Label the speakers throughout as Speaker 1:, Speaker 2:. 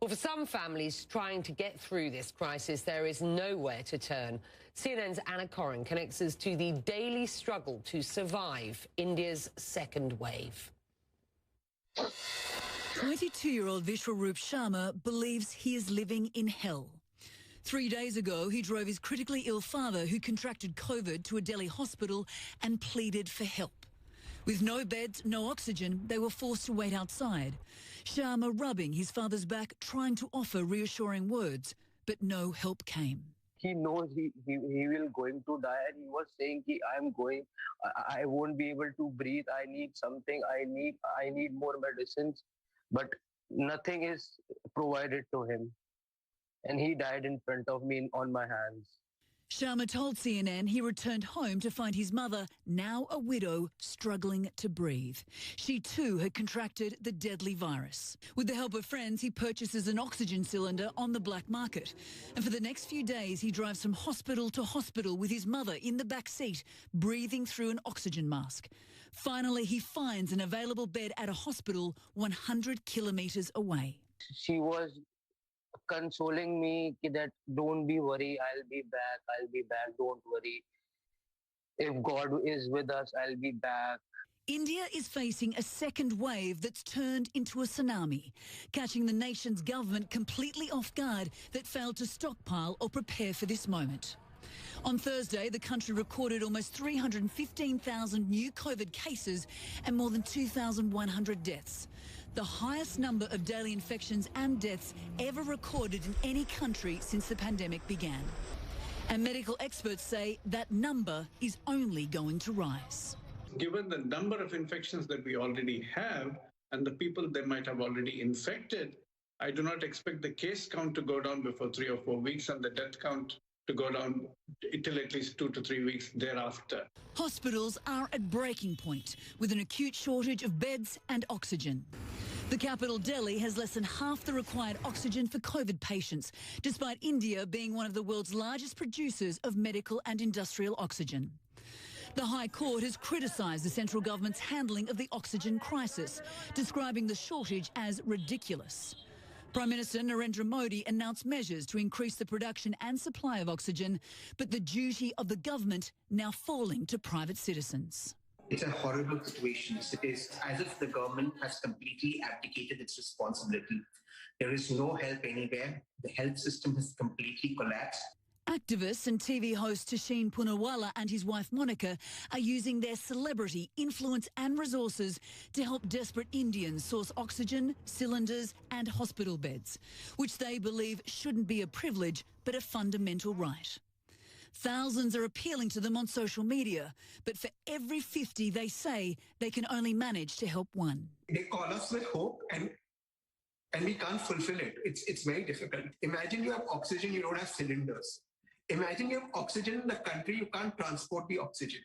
Speaker 1: Well, for some families trying to get through this crisis, there is nowhere to turn. CNN's Anna Coren connects us to the daily struggle to survive India's second wave.
Speaker 2: 22-year-old Vishwaroop Sharma believes he is living in hell. 3 days ago, he drove his critically ill father, who contracted COVID, to a Delhi hospital and pleaded for help. With no beds, no oxygen, they were forced to wait outside. Sharma rubbing his father's back, trying to offer reassuring words, but no help came.
Speaker 3: He knows he will going to die, and he was saying, I won't be able to breathe. I need something. I need more medicines, but nothing is provided to him. And he died in front of me on my hands.
Speaker 2: Sharma told CNN he returned home to find his mother, now a widow, struggling to breathe. She too had contracted the deadly virus. With the help of friends, he purchases an oxygen cylinder on the black market. And for the next few days, he drives from hospital to hospital with his mother in the back seat, breathing through an oxygen mask. Finally, he finds an available bed at a hospital 100 kilometres away.
Speaker 3: She was consoling me that don't be worried, I'll be back, don't worry. If God is with us, I'll be back.
Speaker 2: India is facing a second wave that's turned into a tsunami, catching the nation's government completely off guard that failed to stockpile or prepare for this moment. On Thursday, the country recorded almost 315,000 new COVID cases and more than 2,100 deaths, the highest number of daily infections and deaths ever recorded in any country since the pandemic began. And medical experts say that number is only going to rise.
Speaker 4: Given the number of infections that we already have and the people they might have already infected, I do not expect the case count to go down before 3 or 4 weeks and the death count to go down till at least 2 to 3 weeks thereafter.
Speaker 2: Hospitals are at breaking point with an acute shortage of beds and oxygen. The capital, Delhi, has less than half the required oxygen for COVID patients, despite India being one of the world's largest producers of medical and industrial oxygen. The High Court has criticised the central government's handling of the oxygen crisis, describing the shortage as ridiculous. Prime Minister Narendra Modi announced measures to increase the production and supply of oxygen, but the duty of the government now falling to private citizens.
Speaker 5: It's a horrible situation. It is as if the government has completely abdicated its responsibility. There is no help anywhere. The health system has completely collapsed.
Speaker 2: Activists and TV host Tashin Poonawalla and his wife Monica are using their celebrity, influence and resources to help desperate Indians source oxygen, cylinders and hospital beds, which they believe shouldn't be a privilege but a fundamental right. Thousands are appealing to them on social media, but for every 50 they say they can only manage to help one.
Speaker 5: They call us with hope and we can't fulfill it. It's very difficult. Imagine you have oxygen, you don't have cylinders. Imagine you have oxygen in the country, you can't transport the oxygen.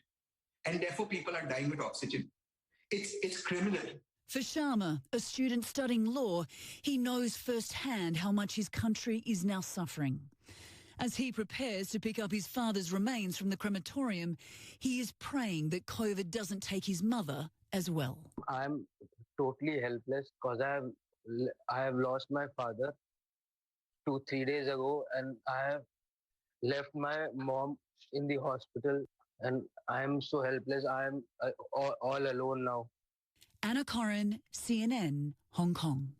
Speaker 5: And therefore people are dying with oxygen. It's criminal.
Speaker 2: For Sharma, a student studying law, he knows firsthand how much his country is now suffering. As he prepares to pick up his father's remains from the crematorium, he is praying that COVID doesn't take his mother as well.
Speaker 3: I'm totally helpless because I have lost my father 2-3 days ago, and I have left my mom in the hospital, and I am so helpless. I am all alone now.
Speaker 2: Anna Coren, CNN, Hong Kong.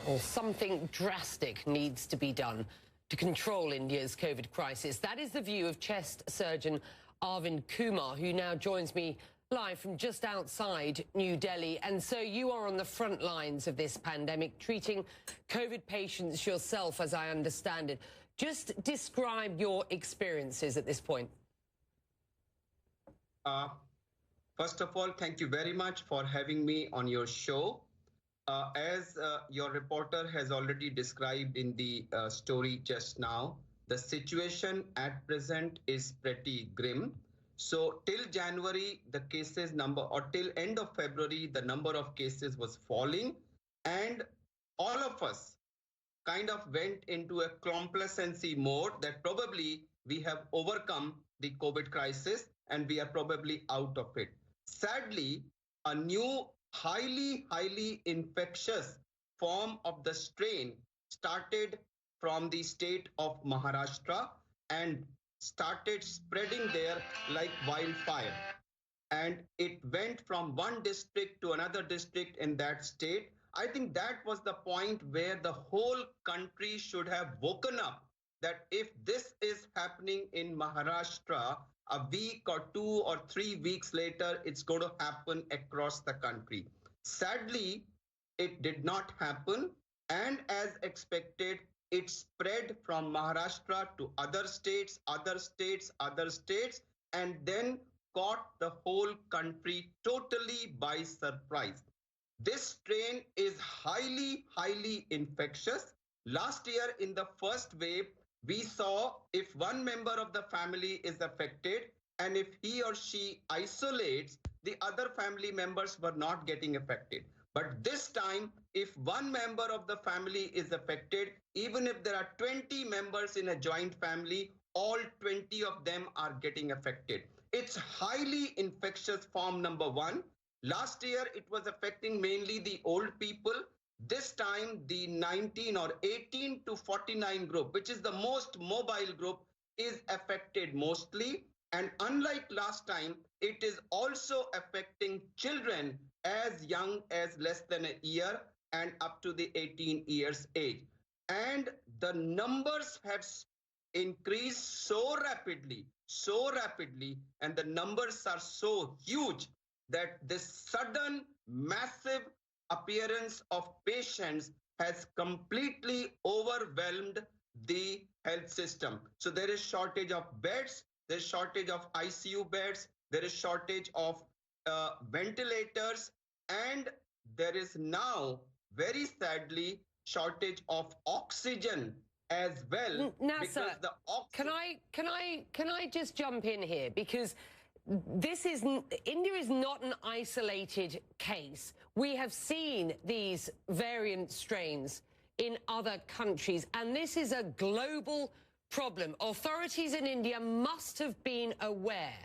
Speaker 1: Well, something drastic needs to be done to control India's COVID crisis. That is the view of chest surgeon Arvind Kumar, who now joins me live from just outside New Delhi. And so you are on the front lines of this pandemic, treating COVID patients yourself, as I understand it. Just describe your experiences at this point.
Speaker 6: First of all, thank you very much for having me on your show. As your reporter has already described in the story just now, the situation at present is pretty grim. So till January, the cases number, or till end of February, the number of cases was falling, and all of us kind of went into a complacency mode that probably we have overcome the COVID crisis and we are probably out of it. Sadly, a new highly infectious form of the strain started from the state of Maharashtra and started spreading there like wildfire. And it went from one district to another district in that state. I think that was the point where the whole country should have woken up that if this is happening in Maharashtra, a week or 2 or 3 weeks later, it's going to happen across the country. Sadly, it did not happen. And as expected, it spread from Maharashtra to other states, and then caught the whole country totally by surprise. This strain is highly, highly infectious. Last year in the first wave, we saw if one member of the family is affected and if he or she isolates, the other family members were not getting affected. But this time, if one member of the family is affected, even if there are 20 members in a joint family, all 20 of them are getting affected. It's highly infectious form number one. Last year, it was affecting mainly the old people. This time, the 19 or 18 to 49 group, which is the most mobile group, is affected mostly. And unlike last time, it is also affecting children as young as less than a year and up to the 18 years age. And the numbers have increased so rapidly, and the numbers are so huge that this sudden massive appearance of patients has completely overwhelmed the health system. So there is shortage of beds, there is shortage of ICU beds, there is shortage of ventilators, and there is now, very sadly, shortage of oxygen as well.
Speaker 1: Now, sir, can I just jump in here, because India is not an isolated case. We have seen these variant strains in other countries, and this is a global problem. Authorities in India must have been aware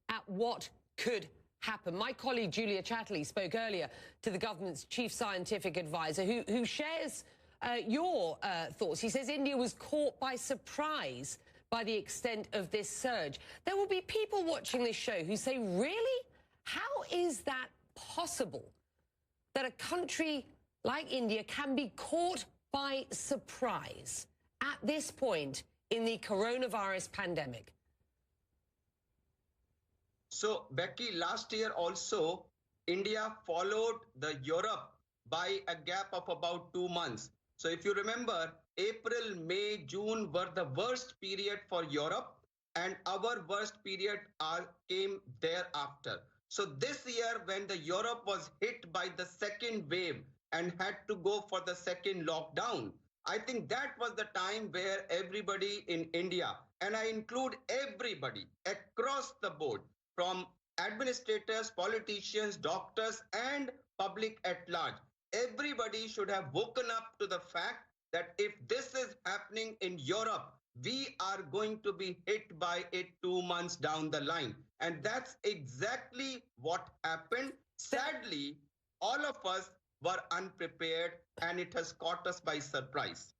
Speaker 1: at what could happen. My colleague Julia Chatterley spoke earlier to the government's chief scientific advisor, who shares your thoughts. He says India was caught by surprise by the extent of this surge. There will be people watching this show who say, really? How is that possible that a country like India can be caught by surprise at this point in the coronavirus pandemic?
Speaker 6: So, Becky, last year also, India followed the Europe by a gap of about 2 months. So if you remember, April, May, June were the worst period for Europe, and our worst period came thereafter. So this year, when the Europe was hit by the second wave and had to go for the second lockdown, I think that was the time where everybody in India, and I include everybody across the board, from administrators, politicians, doctors, and public at large, everybody should have woken up to the fact that if this is happening in Europe, we are going to be hit by it 2 months down the line. And that's exactly what happened. Sadly, all of us were unprepared, and it has caught us by surprise.